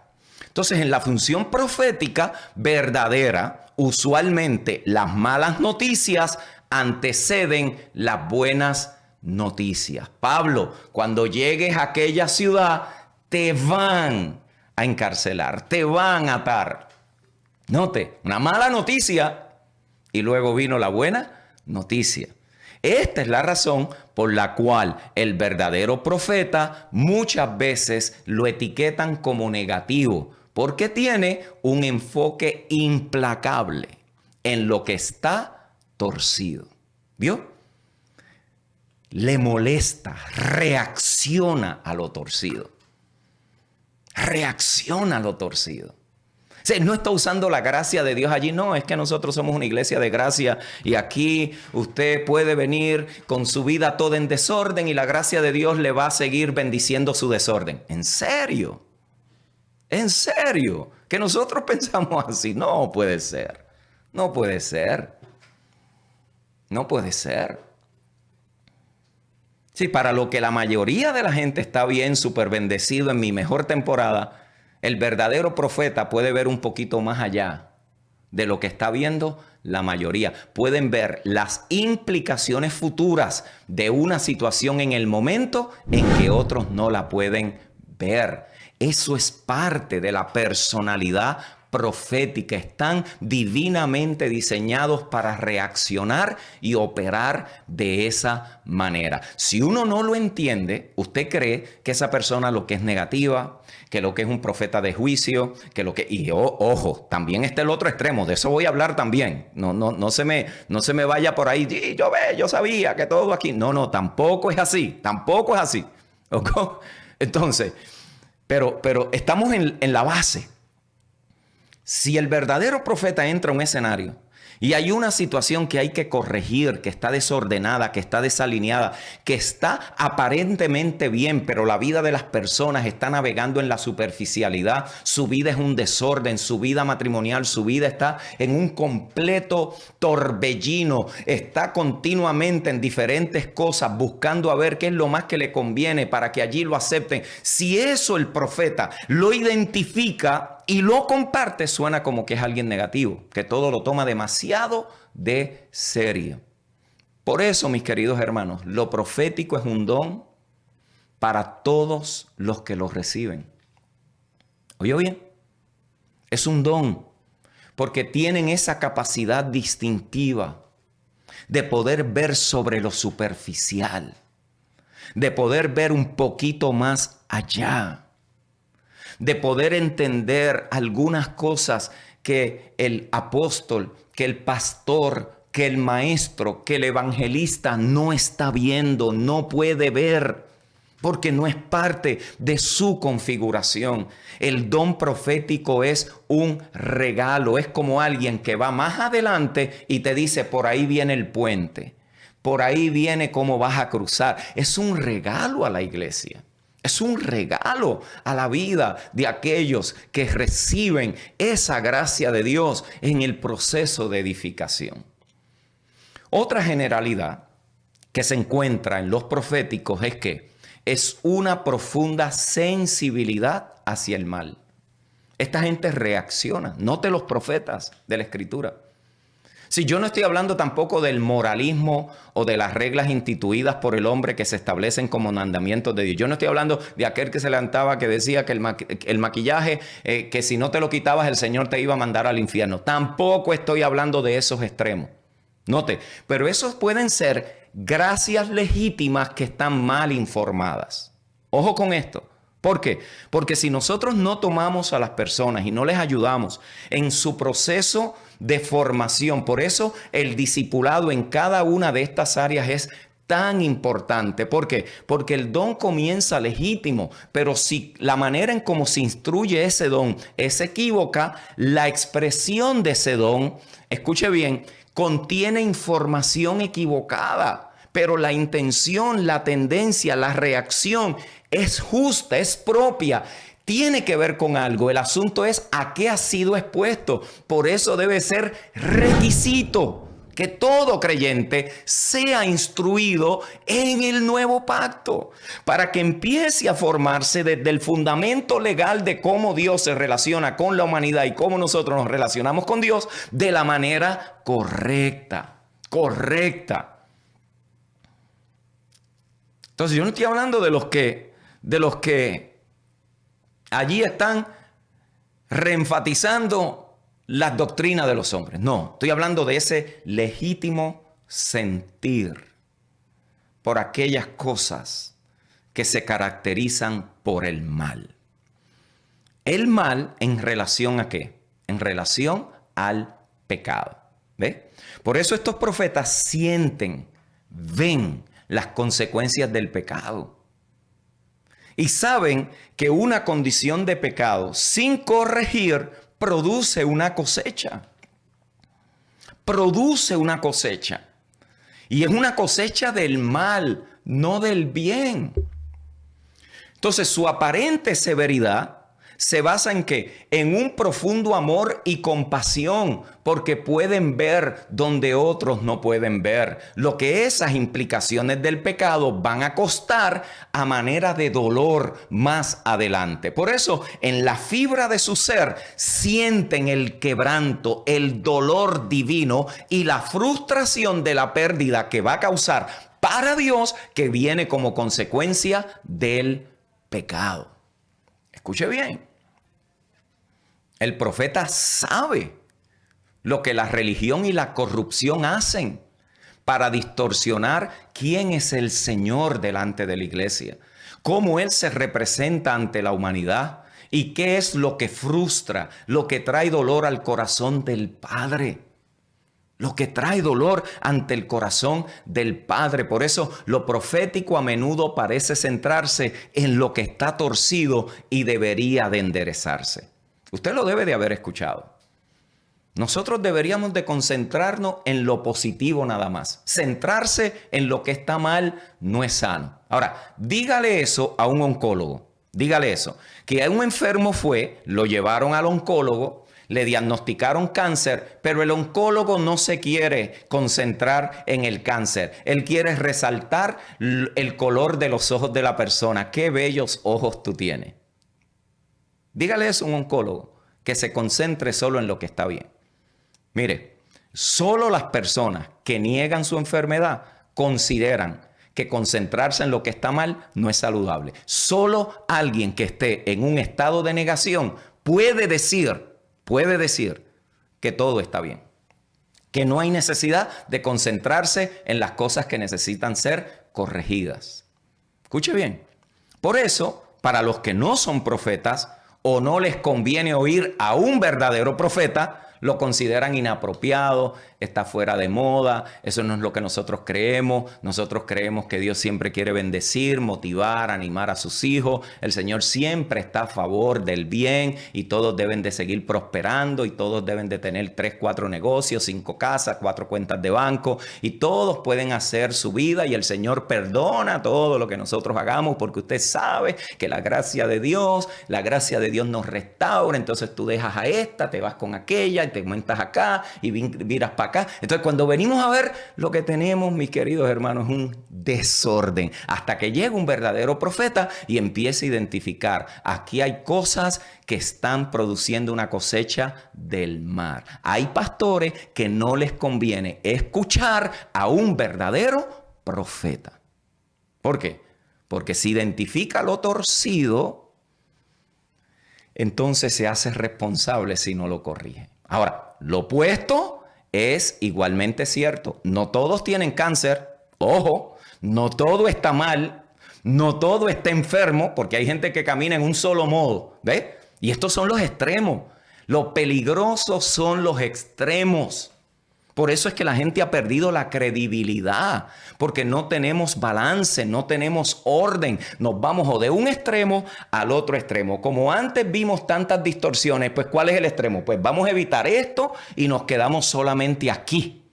Entonces, en la función profética verdadera, usualmente las malas noticias anteceden las buenas noticias. Pablo, cuando llegues a aquella ciudad, te van a encarcelar, te van a atar. Note, una mala noticia y luego vino la buena noticia. Esta es la razón por la cual el verdadero profeta muchas veces lo etiquetan como negativo, porque tiene un enfoque implacable en lo que está torcido. ¿Vio? Le molesta, reacciona a lo torcido. Reacciona a lo torcido. O sea, no está usando la gracia de Dios allí. No, es que nosotros somos una iglesia de gracia y aquí usted puede venir con su vida toda en desorden y la gracia de Dios le va a seguir bendiciendo su desorden. ¿En serio? ¿En serio? Que nosotros pensamos así. No puede ser. No puede ser. No puede ser. Sí, para lo que la mayoría de la gente está bien, súper bendecido en mi mejor temporada, el verdadero profeta puede ver un poquito más allá de lo que está viendo la mayoría. Pueden ver las implicaciones futuras de una situación en el momento en que otros no la pueden ver. Eso es parte de la personalidad profética. Están divinamente diseñados para reaccionar y operar de esa manera. Si uno no lo entiende, usted cree que esa persona lo que es negativa, que lo que es un profeta de juicio, que lo que... Y ojo, también está el otro extremo, de eso voy a hablar también. No se me vaya por ahí, yo sabía que todo aquí... No, tampoco es así, tampoco es así. ¿Okay? Entonces, pero estamos en la base. Si el verdadero profeta entra a un escenario y hay una situación que hay que corregir, que está desordenada, que está desalineada, que está aparentemente bien, pero la vida de las personas está navegando en la superficialidad, su vida es un desorden, su vida matrimonial, su vida está en un completo torbellino, está continuamente en diferentes cosas buscando a ver qué es lo más que le conviene para que allí lo acepten. Si eso el profeta lo identifica y lo comparte, suena como que es alguien negativo, que todo lo toma demasiado de serio. Por eso, mis queridos hermanos, lo profético es un don para todos los que lo reciben. ¿Oye bien? Es un don porque tienen esa capacidad distintiva de poder ver sobre lo superficial, de poder ver un poquito más allá, de poder entender algunas cosas que el apóstol, que el pastor, que el maestro, que el evangelista no está viendo, no puede ver, porque no es parte de su configuración. El don profético es un regalo, es como alguien que va más adelante y te dice, por ahí viene el puente, por ahí viene cómo vas a cruzar. Es un regalo a la iglesia. Es un regalo a la vida de aquellos que reciben esa gracia de Dios en el proceso de edificación. Otra generalidad que se encuentra en los proféticos es que es una profunda sensibilidad hacia el mal. Esta gente reacciona. Note los profetas de la Escritura. Si yo no estoy hablando tampoco del moralismo o de las reglas instituidas por el hombre que se establecen como mandamientos de Dios. Yo no estoy hablando de aquel que se levantaba que decía que el maquillaje, que si no te lo quitabas el Señor te iba a mandar al infierno. Tampoco estoy hablando de esos extremos. Note, pero esos pueden ser gracias legítimas que están mal informadas. Ojo con esto. ¿Por qué? Porque si nosotros no tomamos a las personas y no les ayudamos en su proceso de formación, por eso el discipulado en cada una de estas áreas es tan importante. ¿Por qué? Porque el don comienza legítimo, pero si la manera en cómo se instruye ese don es equívoca, la expresión de ese don, escuche bien, contiene información equivocada. pero la intención, la tendencia, la reacción es justa, es propia. Tiene que ver con algo. El asunto es a qué ha sido expuesto. Por eso debe ser requisito que todo creyente sea instruido en el nuevo pacto para que empiece a formarse desde el fundamento legal de cómo Dios se relaciona con la humanidad y cómo nosotros nos relacionamos con Dios de la manera correcta. Entonces yo no estoy hablando de los que allí están reenfatizando las doctrinas de los hombres. No, estoy hablando de ese legítimo sentir por aquellas cosas que se caracterizan por el mal. El mal en relación a qué? En relación al pecado. ¿Ve? Por eso estos profetas sienten, ven las consecuencias del pecado. Y saben que una condición de pecado sin corregir produce una cosecha. Produce una cosecha. Y es una cosecha del mal, no del bien. Entonces su aparente severidad se basa en ¿qué? En un profundo amor y compasión, porque pueden ver donde otros no pueden ver. Lo que esas implicaciones del pecado van a costar a manera de dolor más adelante. Por eso, en la fibra de su ser, sienten el quebranto, el dolor divino y la frustración de la pérdida que va a causar para Dios, que viene como consecuencia del pecado. Escuche bien. El profeta sabe lo que la religión y la corrupción hacen para distorsionar quién es el Señor delante de la iglesia, cómo Él se representa ante la humanidad y qué es lo que frustra, lo que trae dolor al corazón del Padre. Lo que trae dolor ante el corazón del Padre. Por eso lo profético a menudo parece centrarse en lo que está torcido y debería de enderezarse. Usted lo debe de haber escuchado. Nosotros deberíamos de concentrarnos en lo positivo nada más. Centrarse en lo que está mal no es sano. Ahora, dígale eso a un oncólogo. Dígale eso. Que un enfermo fue, lo llevaron al oncólogo, le diagnosticaron cáncer, pero el oncólogo no se quiere concentrar en el cáncer. Él quiere resaltar el color de los ojos de la persona. Qué bellos ojos tú tienes. Dígale eso a un oncólogo, que se concentre solo en lo que está bien. Mire, solo las personas que niegan su enfermedad consideran que concentrarse en lo que está mal no es saludable. Solo alguien que esté en un estado de negación puede decir que todo está bien. Que no hay necesidad de concentrarse en las cosas que necesitan ser corregidas. Escuche bien. Por eso, para los que no son profetas, o no les conviene oír a un verdadero profeta, lo consideran inapropiado, está fuera de moda, eso no es lo que nosotros creemos. Nosotros creemos que Dios siempre quiere bendecir, motivar, animar a sus hijos. El Señor siempre está a favor del bien y todos deben de seguir prosperando y todos deben de tener 3, 4 negocios, 5 casas, 4 cuentas de banco y todos pueden hacer su vida y el Señor perdona todo lo que nosotros hagamos porque usted sabe que la gracia de Dios nos restaura. Entonces tú dejas a esta, te vas con aquella y te aumentas acá y viras para acá. Entonces cuando venimos a ver lo que tenemos, mis queridos hermanos, es un desorden. Hasta que llega un verdadero profeta y empieza a identificar. Aquí hay cosas que están produciendo una cosecha del mal. Hay pastores que no les conviene escuchar a un verdadero profeta. ¿Por qué? Porque si identifica lo torcido, entonces se hace responsable si no lo corrige. Ahora, lo opuesto es igualmente cierto. No todos tienen cáncer. Ojo, no todo está mal. No todo está enfermo, porque hay gente que camina en un solo modo. ¿Ves? Y estos son los extremos. Lo peligroso son los extremos. Por eso es que la gente ha perdido la credibilidad, porque no tenemos balance, no tenemos orden. Nos vamos o de un extremo al otro extremo. Como antes vimos tantas distorsiones, pues ¿cuál es el extremo? Pues vamos a evitar esto y nos quedamos solamente aquí.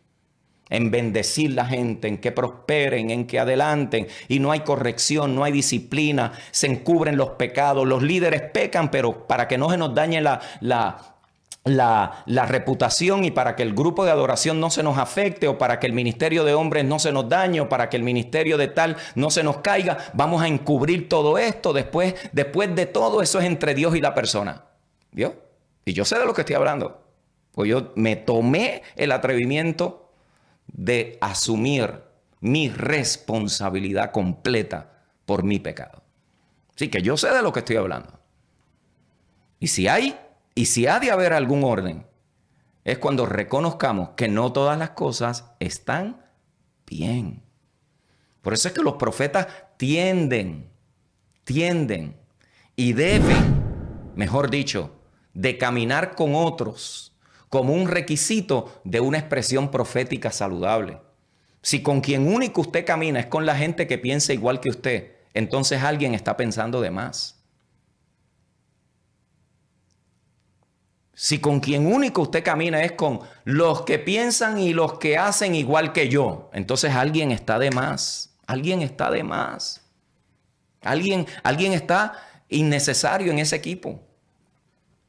en bendecir la gente, en que prosperen, en que adelanten, y no hay corrección, no hay disciplina, se encubren los pecados, los líderes pecan, pero para que no se nos dañe la reputación y para que el grupo de adoración no se nos afecte, o para que el ministerio de hombres no se nos dañe, o para que el ministerio de tal no se nos caiga, vamos a encubrir todo esto. Después de todo, eso es entre Dios y la persona. ¿Vio? Y yo sé de lo que estoy hablando. Pues yo me tomé el atrevimiento de asumir mi responsabilidad completa por mi pecado. Así que yo sé de lo que estoy hablando. Y si ha de haber algún orden, es cuando reconozcamos que no todas las cosas están bien. Por eso es que los profetas tienden y deben, mejor dicho, de caminar con otros como un requisito de una expresión profética saludable. Si con quien único usted camina es con la gente que piensa igual que usted, entonces alguien está pensando de más. Si con quien único usted camina es con los que piensan y los que hacen igual que yo, entonces alguien está de más. Alguien está de más. Alguien está innecesario en ese equipo.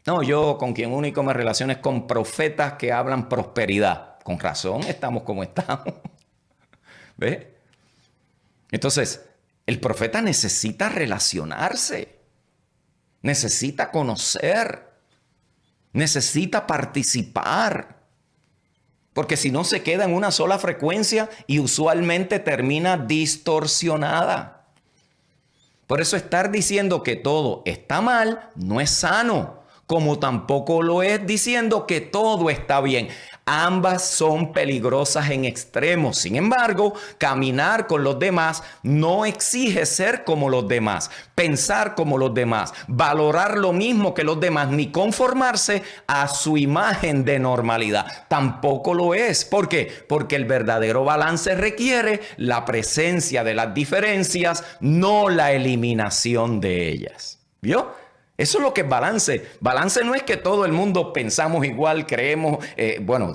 No, yo con quien único me relaciono es con profetas que hablan prosperidad. Con razón estamos como estamos. ¿Ves? Entonces, el profeta necesita relacionarse. Necesita conocer. Necesita participar. Porque si no se queda en una sola frecuencia y usualmente termina distorsionada. Por eso estar diciendo que todo está mal no es sano. Como tampoco lo es diciendo que todo está bien. Ambas son peligrosas en extremos. Sin embargo, caminar con los demás no exige ser como los demás, pensar como los demás, valorar lo mismo que los demás, ni conformarse a su imagen de normalidad. Tampoco lo es. ¿Por qué? Porque el verdadero balance requiere la presencia de las diferencias, no la eliminación de ellas. ¿Vio? Eso es lo que es balance. Balance no es que todo el mundo pensamos igual, creemos,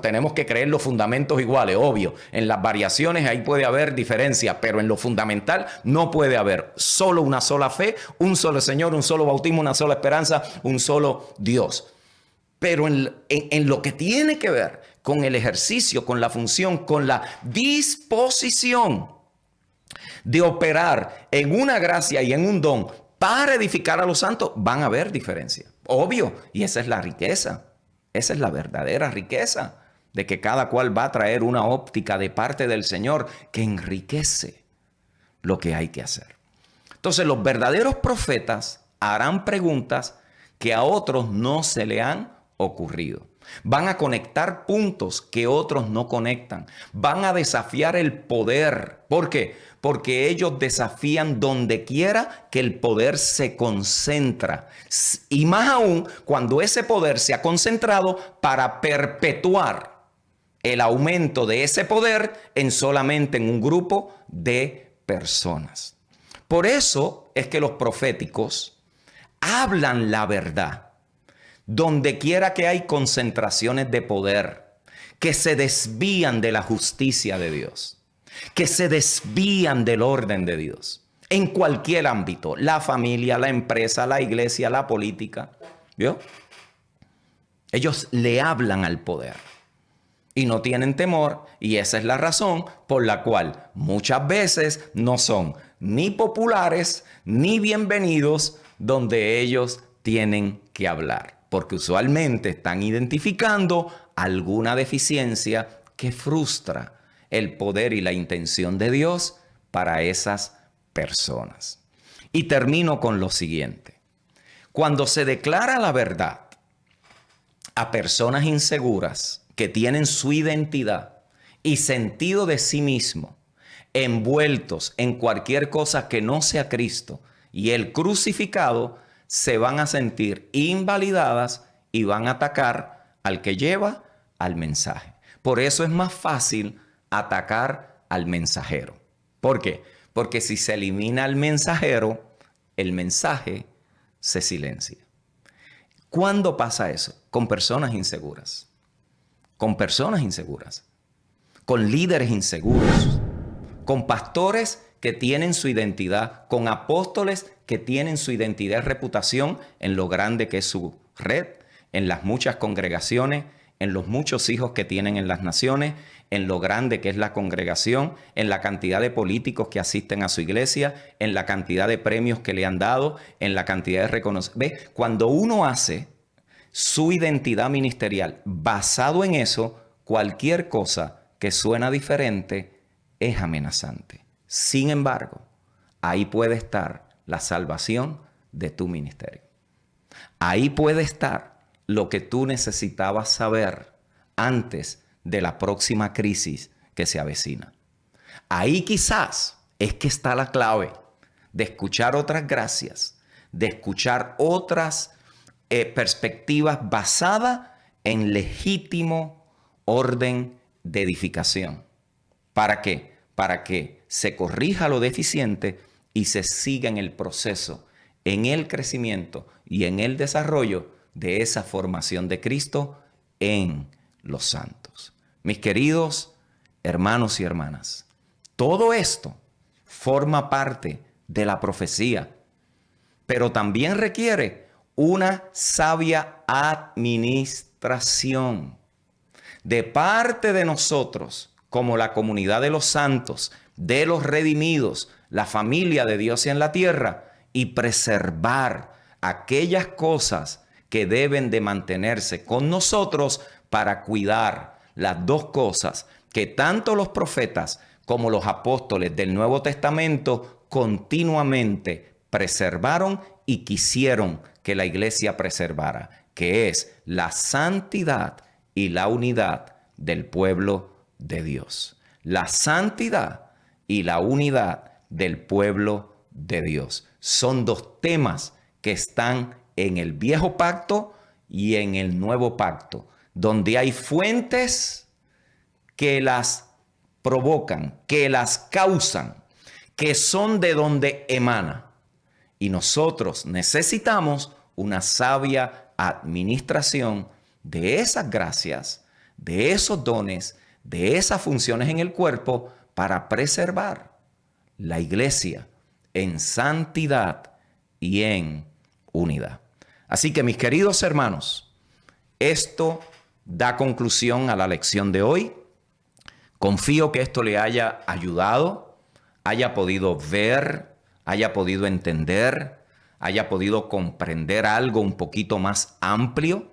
tenemos que creer los fundamentos iguales, obvio. En las variaciones ahí puede haber diferencia, pero en lo fundamental no puede haber. Solo una sola fe, un solo Señor, un solo bautismo, una sola esperanza, un solo Dios. Pero en lo que tiene que ver con el ejercicio, con la función, con la disposición de operar en una gracia y en un don para edificar a los santos, van a haber diferencias. Obvio, y esa es la riqueza. Esa es la verdadera riqueza, de que cada cual va a traer una óptica de parte del Señor que enriquece lo que hay que hacer. Entonces, los verdaderos profetas harán preguntas que a otros no se le han ocurrido. Van a conectar puntos que otros no conectan. Van a desafiar el poder. ¿Por qué? Porque ellos desafían donde quiera que el poder se concentra. Y más aún cuando ese poder se ha concentrado para perpetuar el aumento de ese poder en solamente en un grupo de personas. Por eso es que los proféticos hablan la verdad. Donde quiera que hay concentraciones de poder que se desvían de la justicia de Dios, que se desvían del orden de Dios, en cualquier ámbito, la familia, la empresa, la iglesia, la política, ¿vio? Ellos le hablan al poder y no tienen temor, y esa es la razón por la cual muchas veces no son ni populares ni bienvenidos donde ellos tienen que hablar. Porque usualmente están identificando alguna deficiencia que frustra el poder y la intención de Dios para esas personas. Y termino con lo siguiente. Cuando se declara la verdad a personas inseguras que tienen su identidad y sentido de sí mismo envueltos en cualquier cosa que no sea Cristo y el crucificado, se van a sentir invalidadas y van a atacar al que lleva al mensaje. Por eso es más fácil atacar al mensajero. ¿Por qué? Porque si se elimina al mensajero, el mensaje se silencia. ¿Cuándo pasa eso? Con personas inseguras. Con personas inseguras. con líderes inseguros, con pastores que tienen su identidad, con apóstoles que tienen su identidad y reputación en lo grande que es su red, en las muchas congregaciones, en los muchos hijos que tienen en las naciones, en lo grande que es la congregación, en la cantidad de políticos que asisten a su iglesia, en la cantidad de premios que le han dado, en la cantidad de reconocimiento. ¿Ve? Cuando uno hace su identidad ministerial basado en eso, cualquier cosa que suena diferente es amenazante. Sin embargo, ahí puede estar la salvación de tu ministerio. Ahí puede estar lo que tú necesitabas saber antes de la próxima crisis que se avecina. Ahí quizás es que está la clave de escuchar otras gracias, de escuchar otras perspectivas basadas en legítimo orden de edificación. ¿Para qué? Para que se corrija lo deficiente y se siga en el proceso, en el crecimiento y en el desarrollo de esa formación de Cristo en los santos. Mis queridos hermanos y hermanas, todo esto forma parte de la profecía, pero también requiere una sabia administración de parte de nosotros, como la comunidad de los santos, de los redimidos, la familia de Dios en la tierra, y preservar aquellas cosas que deben de mantenerse con nosotros para cuidar las dos cosas que tanto los profetas como los apóstoles del Nuevo Testamento continuamente preservaron y quisieron que la iglesia preservara, que es la santidad y la unidad del pueblo de Dios. La santidad y la unidad del pueblo de Dios son dos temas que están en el viejo pacto y en el nuevo pacto, donde hay fuentes que las provocan, que las causan, que son de donde emana. Y nosotros necesitamos una sabia administración de esas gracias, de esos dones, de esas funciones en el cuerpo para preservar la iglesia en santidad y en unidad. Así que, mis queridos hermanos, esto da conclusión a la lección de hoy. Confío que esto le haya ayudado, haya podido ver, haya podido entender, haya podido comprender algo un poquito más amplio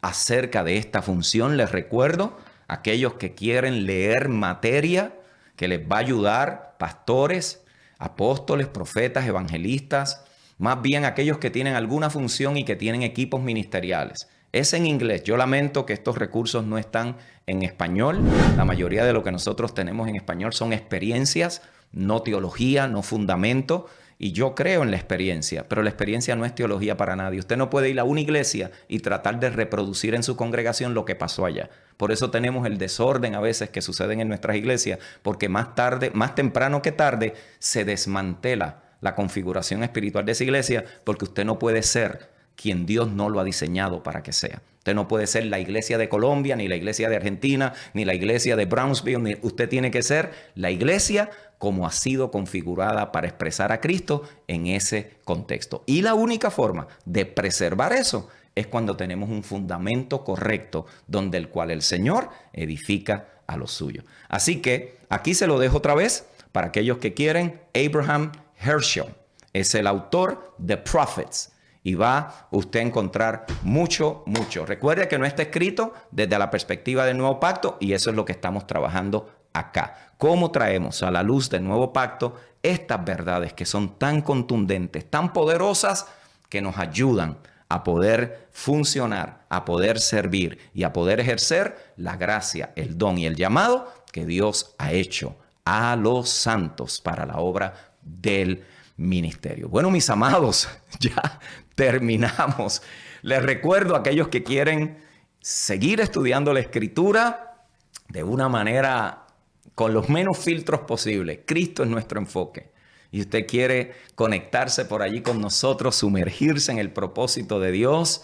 acerca de esta función. Les recuerdo, aquellos que quieren leer materia que les va a ayudar, pastores, apóstoles, profetas, evangelistas, más bien aquellos que tienen alguna función y que tienen equipos ministeriales. Es en inglés. Yo lamento que estos recursos no están en español. La mayoría de lo que nosotros tenemos en español son experiencias, no teología, no fundamento. Y yo creo en la experiencia, pero la experiencia no es teología para nadie. Usted no puede ir a una iglesia y tratar de reproducir en su congregación lo que pasó allá. Por eso tenemos el desorden a veces que suceden en nuestras iglesias, porque más tarde, más temprano que tarde, se desmantela la configuración espiritual de esa iglesia, porque usted no puede ser quien Dios no lo ha diseñado para que sea. Usted no puede ser la iglesia de Colombia, ni la iglesia de Argentina, ni la iglesia de Brownsville. Usted tiene que ser la iglesia como ha sido configurada para expresar a Cristo en ese contexto. Y la única forma de preservar eso es cuando tenemos un fundamento correcto, donde el cual el Señor edifica a los suyos. Así que aquí se lo dejo otra vez para aquellos que quieren. Abraham Herschel es el autor de Prophets. Y va usted a encontrar mucho. Recuerde que no está escrito desde la perspectiva del nuevo pacto, y eso es lo que estamos trabajando acá. ¿Cómo traemos a la luz del nuevo pacto estas verdades que son tan contundentes, tan poderosas, que nos ayudan a poder funcionar, a poder servir y a poder ejercer la gracia, el don y el llamado que Dios ha hecho a los santos para la obra del ministerio? Bueno, mis amados, ya terminamos. Les recuerdo a aquellos que quieren seguir estudiando la Escritura de una manera con los menos filtros posibles. Cristo es nuestro enfoque. Y usted quiere conectarse por allí con nosotros, sumergirse en el propósito de Dios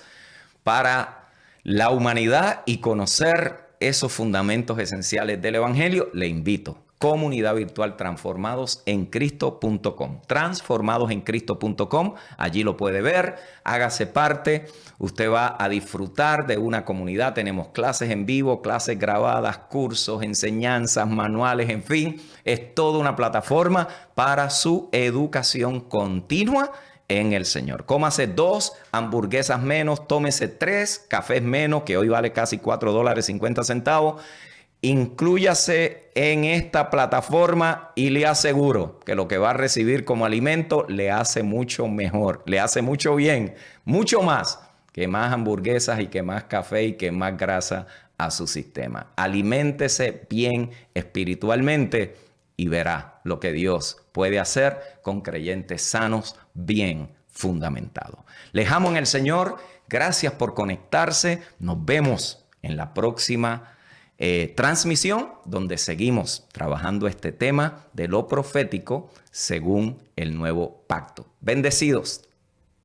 para la humanidad y conocer esos fundamentos esenciales del Evangelio, le invito. Comunidad virtual transformadosencristo.com. Transformadosencristo.com. Allí lo puede ver. Hágase parte. Usted va a disfrutar de una comunidad. Tenemos clases en vivo, clases grabadas, cursos, enseñanzas, manuales, en fin. Es toda una plataforma para su educación continua en el Señor. Cómase 2 hamburguesas menos, tómese 3 cafés menos, que hoy vale casi $4.50. Inclúyase en esta plataforma y le aseguro que lo que va a recibir como alimento le hace mucho mejor, le hace mucho bien, mucho más que más hamburguesas y que más café y que más grasa a su sistema. Aliméntese bien espiritualmente y verá lo que Dios puede hacer con creyentes sanos, bien fundamentados. Les amo en el Señor. Gracias por conectarse. Nos vemos en la próxima transmisión, donde seguimos trabajando este tema de lo profético según el nuevo pacto. Bendecidos.